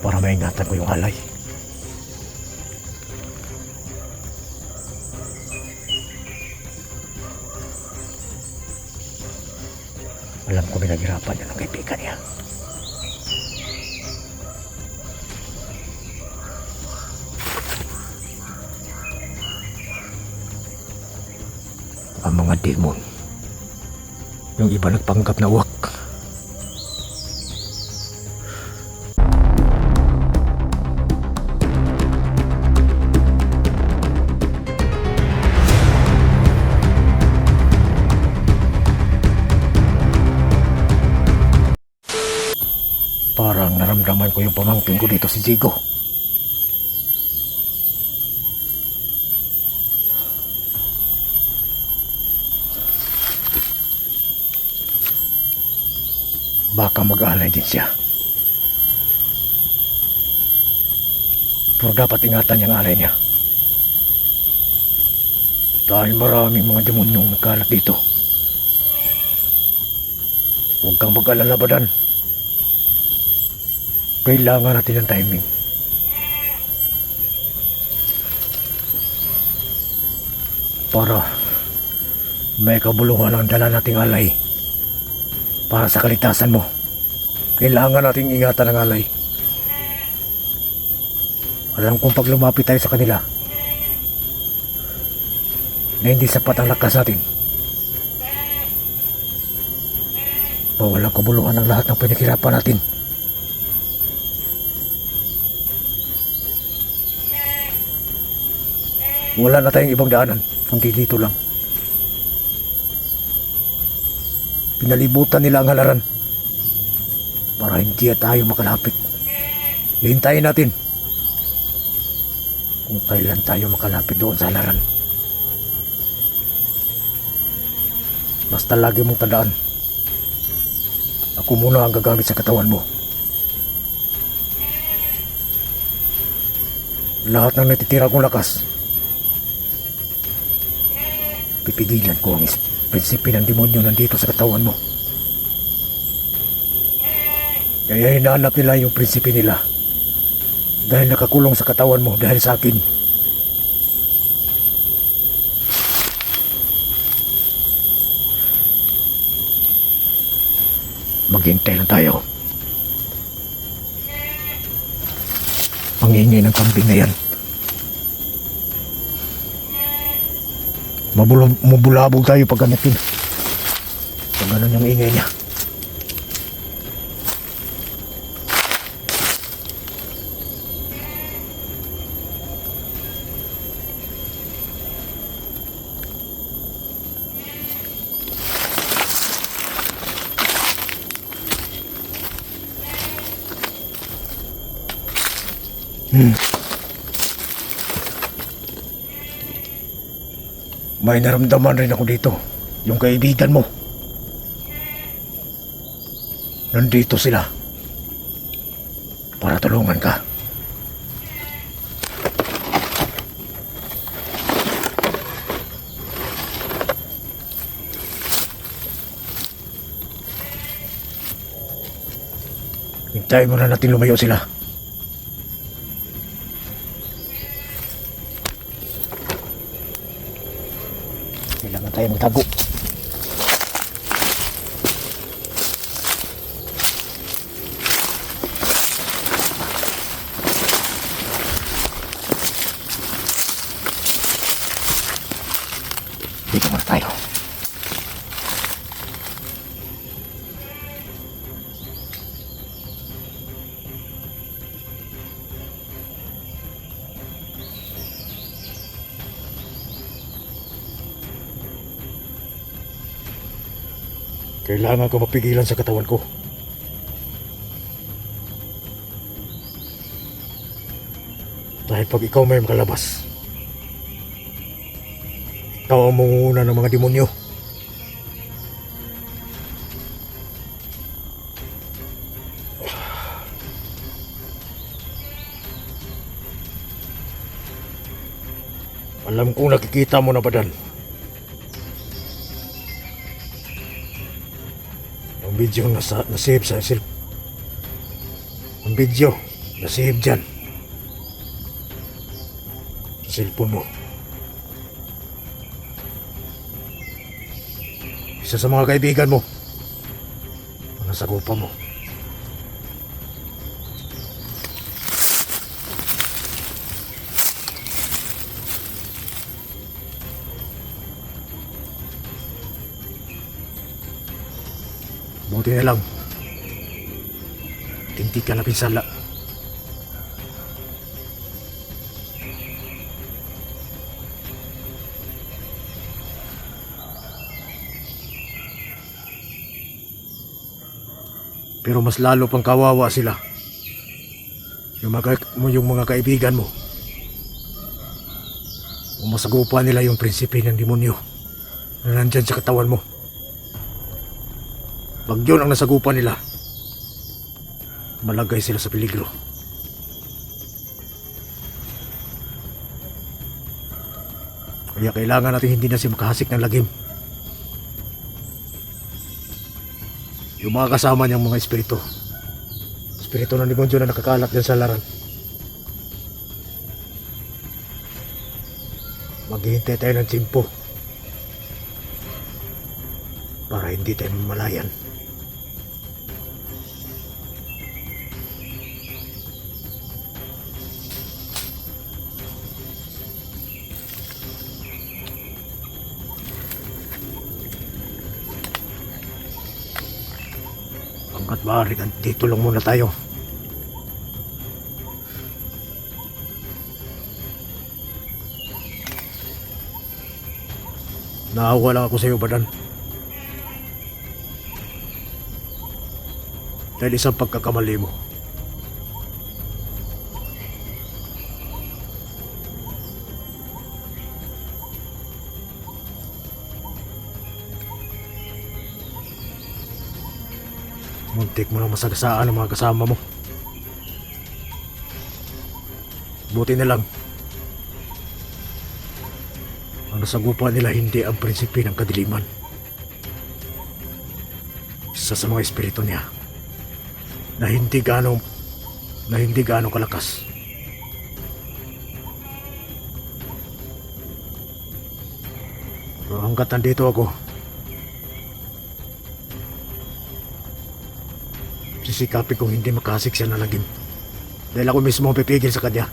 para maingatan ko yung alay. Alam ko pinaghirapan niya ng kaibigan niya. Ang mga demon, yung iba nagpanggap na uwak. Parang naramdaman ko yung pamangkin ko dito, si Zigo. Baka mag-aalay din siya. Pero dapat ingatan niyang alay niya. Dahil maraming mga demonyong nagkalat dito. Huwag kang mag-alala, Badan. Kailangan natin ng timing. Para may kabuluhan ang dala nating alay. Para sa kaligtasan mo. Kailangan nating ingatan ang alay. Alam kong pag lumapit tayo sa kanila na hindi sapat ang lakas natin. Mawalang kabuluhan ang lahat ng pinaghirapan natin. Wala na tayong ibang daanan, kundi dito lang. Pinalibutan nila ang halaran para hindi tayo makalapit. Hihintayin natin kung kailan tayo makalapit doon sa halaran. Basta lagi mong tandaan, ako muna ang gagamit sa katawan mo. Lahat ng natitira kong lakas, pipigilan ko ang prinsipe ng demonyo nandito sa katawan mo. Kaya hinahanap nila yung prinsipe nila dahil nakakulong sa katawan mo dahil sa akin. Maghintay lang tayo. Ang ingay ng kambing na yan. Mabulabog tayo pag gamitin. Pag ganun yung ingay niya. May naramdaman rin ako dito. Yung kaibigan mo. Nandito sila. Para tulungan ka. Hintayin mo na natin lumayo sila. Kailangan tayo magtago. Dito muna tayo. Kailangan ko mapigilan sa katawan ko. Dahil pag ikaw may makalabas, ikaw ang mangunguna ng mga demonyo. Alam kong nakikita mo na, Badan. Ang video na save sa silp. Ang video Nasave dyan. Sa cellphone mo. Isa sa mga kaibigan mo. Ang nasagupa mo. Buti na lang. Hindi ka na pinsala. Pero mas lalo pang kawawa sila. Yung mga kaibigan mo. Umasagupa nila yung prinsipe ng demonyo na nandyan sa katawan mo. Pag yun ang nasagupa nila, malagay sila sa peligro. Kaya kailangan natin hindi na siya makahasik ng lagim. Yung mga kasama niyang mga espiritu ng demonyo na nakakalat dyan sa laran. Maghihintay tayo ng tiyempo para hindi tayo mamalayan. Hanggat maaari, dito lang muna tayo. Naawa lang ako sa iyo, Badan. Dahil isang pagkakamali mo. Muntik mo lang masagasaan ang mga kasama mo. Buti na lang. Ang nasagupa nila hindi ang prinsipe ng kadiliman. Isa sa mga espiritu niya na hindi gaano kalakas. Pero hanggat nandito ako, sisikapin kong hindi makasik siya na lagim. Dahil ako mismo ang pipigil sa kanya.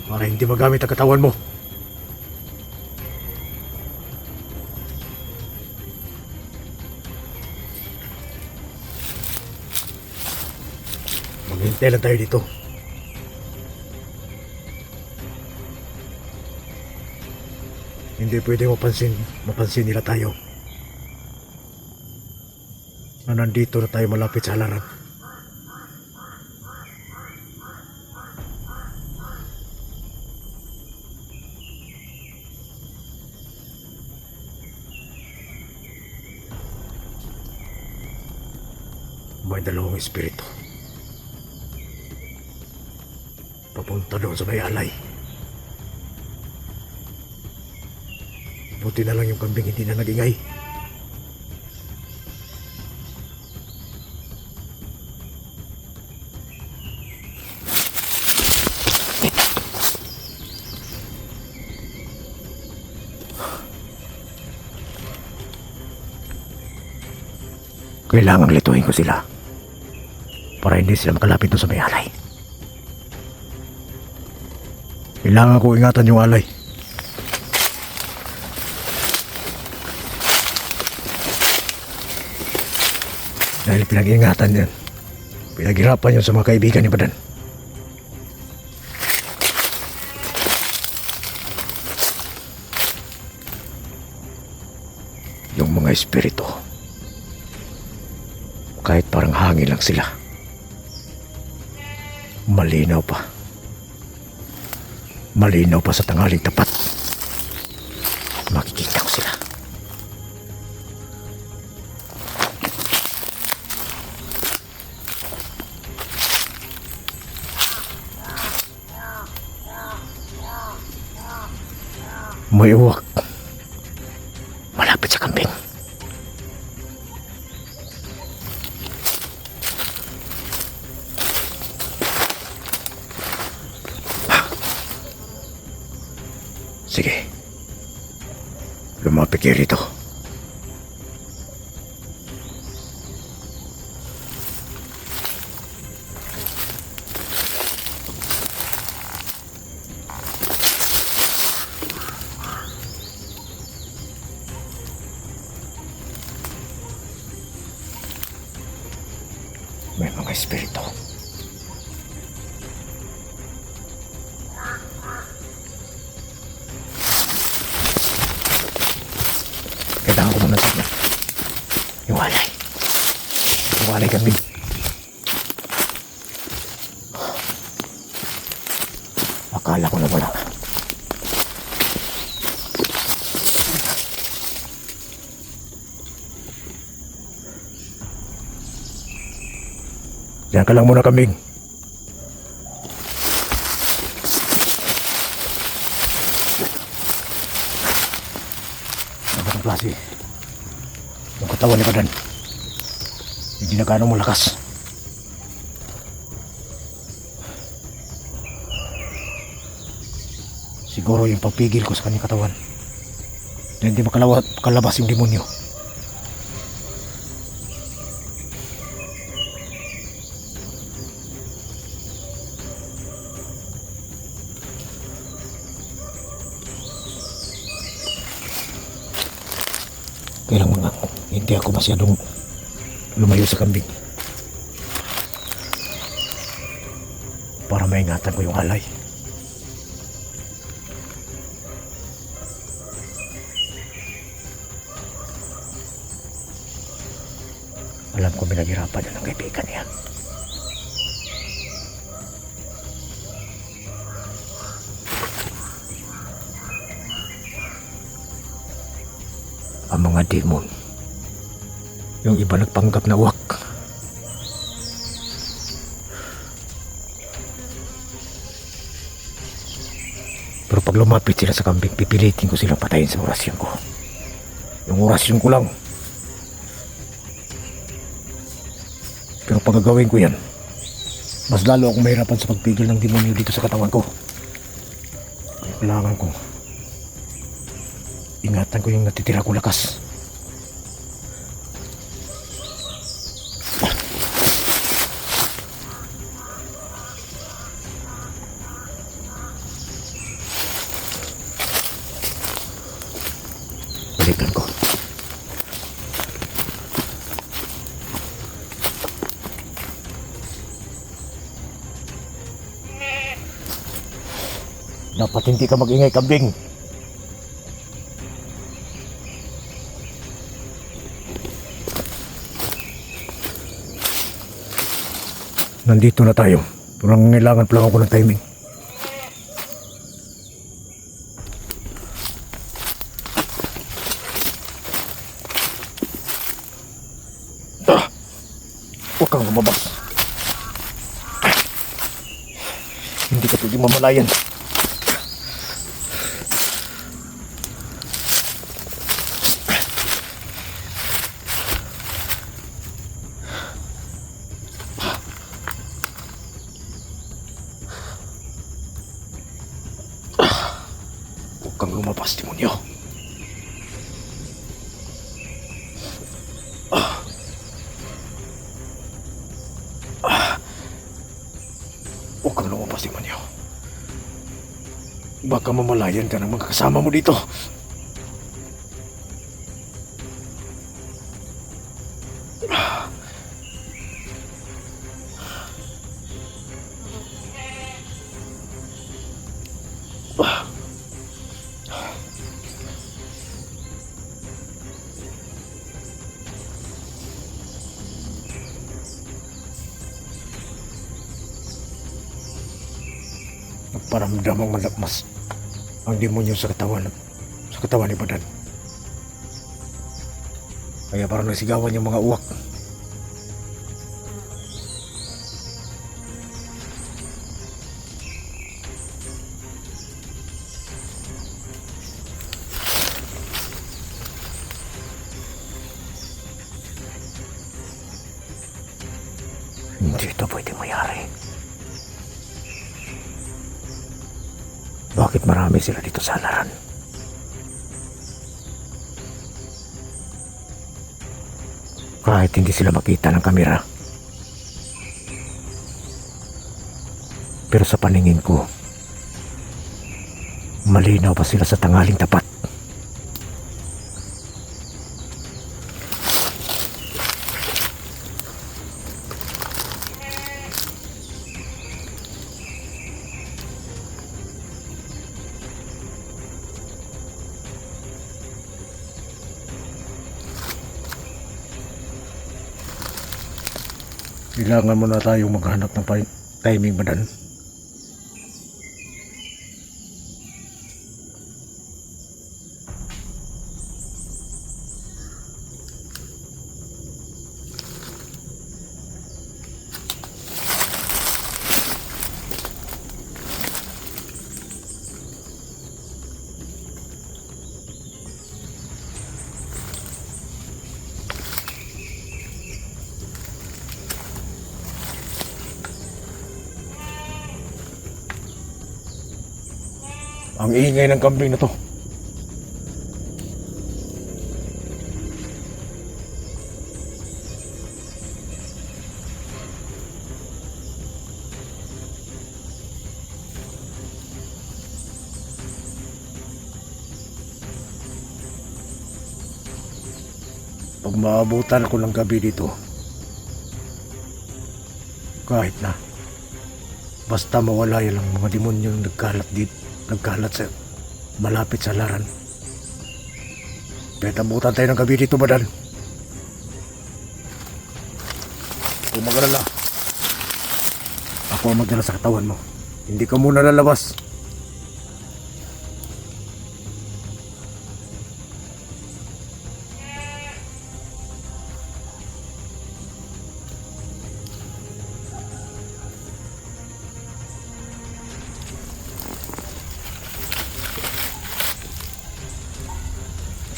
Para hindi magamit ang katawan mo. Maghintay lang tayo dito. Hindi pwede mapansin nila tayo. Na nandito na tayo malapit sa halaran. May dalawang espiritu. Papunta doon sa may alay. Buti na lang yung kambing hindi na nagingay. Kailangang lituin ko sila para hindi sila makalapit doon sa may alay. Kailangan ko ingatan yung alay. Dahil pinag-ingatan yan. Pinaghirapan yun sa mga kaibigan ni Badan. Yung mga espiritu, kahit parang hangin lang sila, malinaw pa. Malinaw pa sa tanghaling tapat. Makikita ko sila. May uwak. Malapit sa kambing. Sige. Lumapit kayo rito. May mga espiritu. Kailangan ko muna tignan. Yung walay. Yung walay kami. Akala ko na wala. Diyan ka lang muna, kambing. Ano ba ang klase? Yung katawan ni Badan. Hindi na gaano malakas. Siguro yung pagpigil ko sa kanyang katawan na hindi makalabas yung demonyo. Kailangan nga, hindi ako masyadong lumayo sa kambing para maingatan ko yung alay. Alam ko pinaghirapan yun ang kaibigan niya. Ang mga demon, yung iba nagpanggap na uwak. Pero pag lumapit sila sa kambing, pipilitin ko silang patayin sa orasyon ko. Yung orasyon ko lang. Pero pag gagawin ko yan, mas lalo akong mahirapan sa pagpigil ng demonyo dito sa katawan ko. Kailangan ko ingatan ko yung natitira kong lakas. Balikan ko. Dapat hindi ka mag-ingay, kambing. Nandito na tayo. Pero kailangan pa lang ako ng timing. Huwag kang lumabas. Hindi ka pwede mamalayan. Kang lumabas, demonyo. Huwag kang lumabas, demonyo. Baka mamalayan ka ng mga kasama mo dito. Nagparamdamang malakmas ang demonyo sa katawan ni Badan. Kaya parang nasigawan yung mga uwak. Hindi ito pwede mayari. Bakit marami sila dito sa halaran? Kahit hindi sila makita ng kamera. Pero sa paningin ko, malinaw pa sila sa tanghaling tapat. Kailangan mo na tayong maghanap ng timing, Madan. Ang ingay ng kambing na to. Pag maabutan ko ng gabi dito, kahit na, basta mawala yung mga demonyo yung nagkalat sa malapit sa laran. Kahit abutan tayo ng gabi dito, Madan. Kung mag-alala, ako ang magdala sa katawan mo. Hindi ka muna lalabas.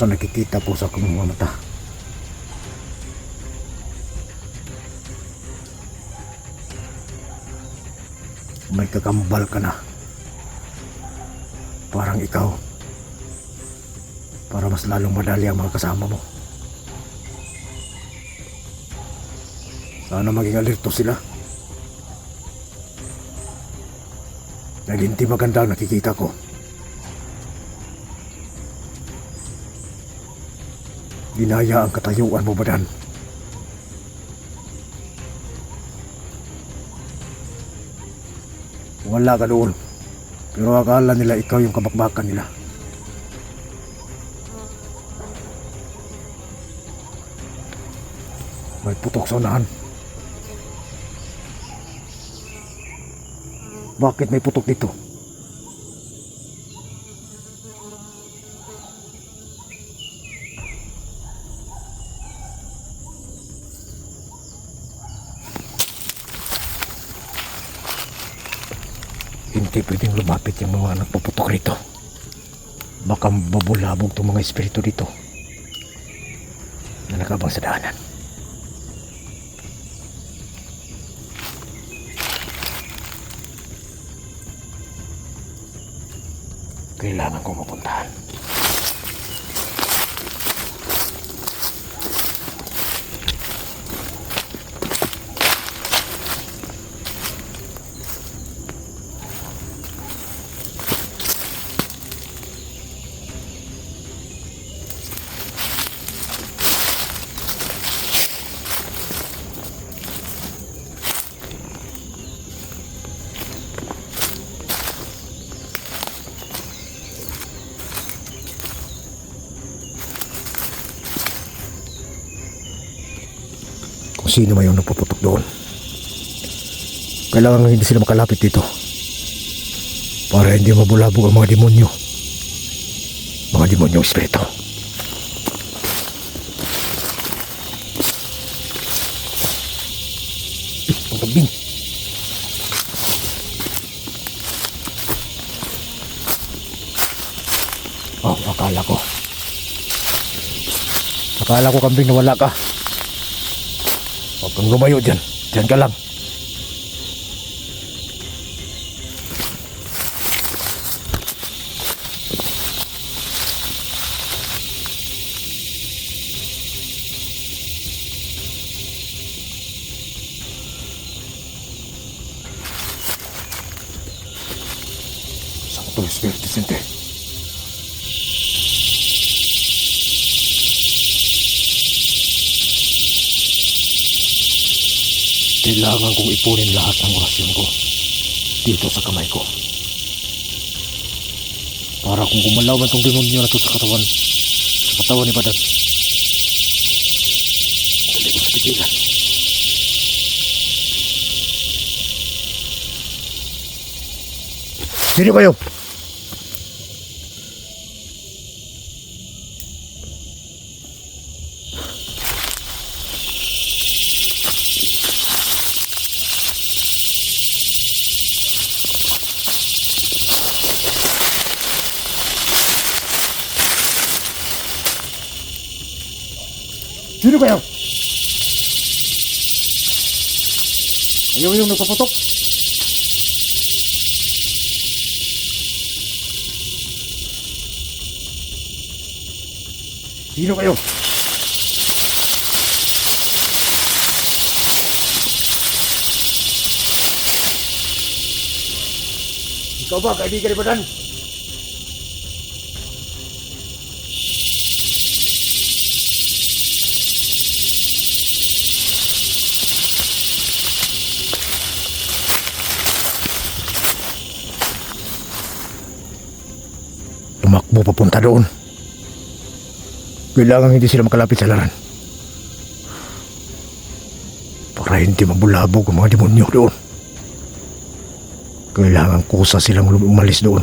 Sa nakikita po sa aking mga mata, may kakambal ka na. Parang ikaw, para mas lalong madali ang mga kasama mo. Sana maging alerto sila. Dahil hindi maganda ang nakikita ko. Ginaya ang katayuan mo, Madan. Wala ka doon, pero akala nila ikaw yung kabakbakan nila. May putok sa unahan. Bakit may putok dito? Hindi pwedeng lumapit yung mga nagpuputok rito. Baka mabulabog itong mga espiritu dito na nakabang sa daanan. Kailangan kong mapuntahan. Sino may yung nagpuputok doon? Kailangan hindi sila makalapit dito para hindi mabulabog ang mga demonyo. Mga demonyong espiritu. Pagkabing. Oh, akala ko. Akala ko, kambing, na wala ka. Huwag kang lumayo dyan. Dyan ka lang. Ito, Espiritu Santo. Kailangan kong ipunin lahat ng orasyon ko dito sa kamay ko. Para kung gumalaw man tong demonyo na to sa katawan ni Badan, dali ko sa pigilan. Sino kayo? Sino kayo? Ayaw yung nagpaputok. Sino kayo? Ikaw ba kaibigan ni Badan? Tumakbo papunta doon. Kailangan hindi sila makalapit sa laran. Para hindi mabulabog ang mga demonyo doon. Kailangan kusa silang umalis doon.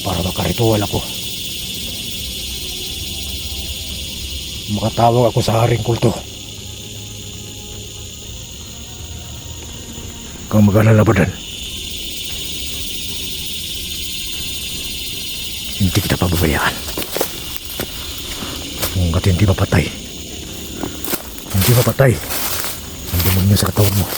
Para makaritual ako. Makatawag ako sa haring kulto. Kang mag-alala, Badan. Hindi kita pababayaan. Hanggat hindi mapatay. Hindi mapatay ang demonyo sa katawan mo.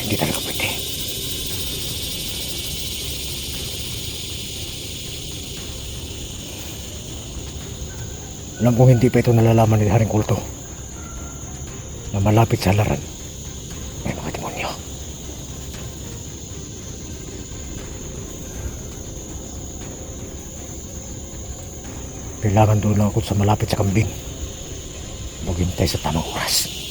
Hindi talaga pwede. Alam kong hindi pa ito nalalaman ni Haring Kulto na malapit sa laran may mga demonyo. Kailangan doon lang ako sa malapit sa kambing. Maghintay sa tamang oras.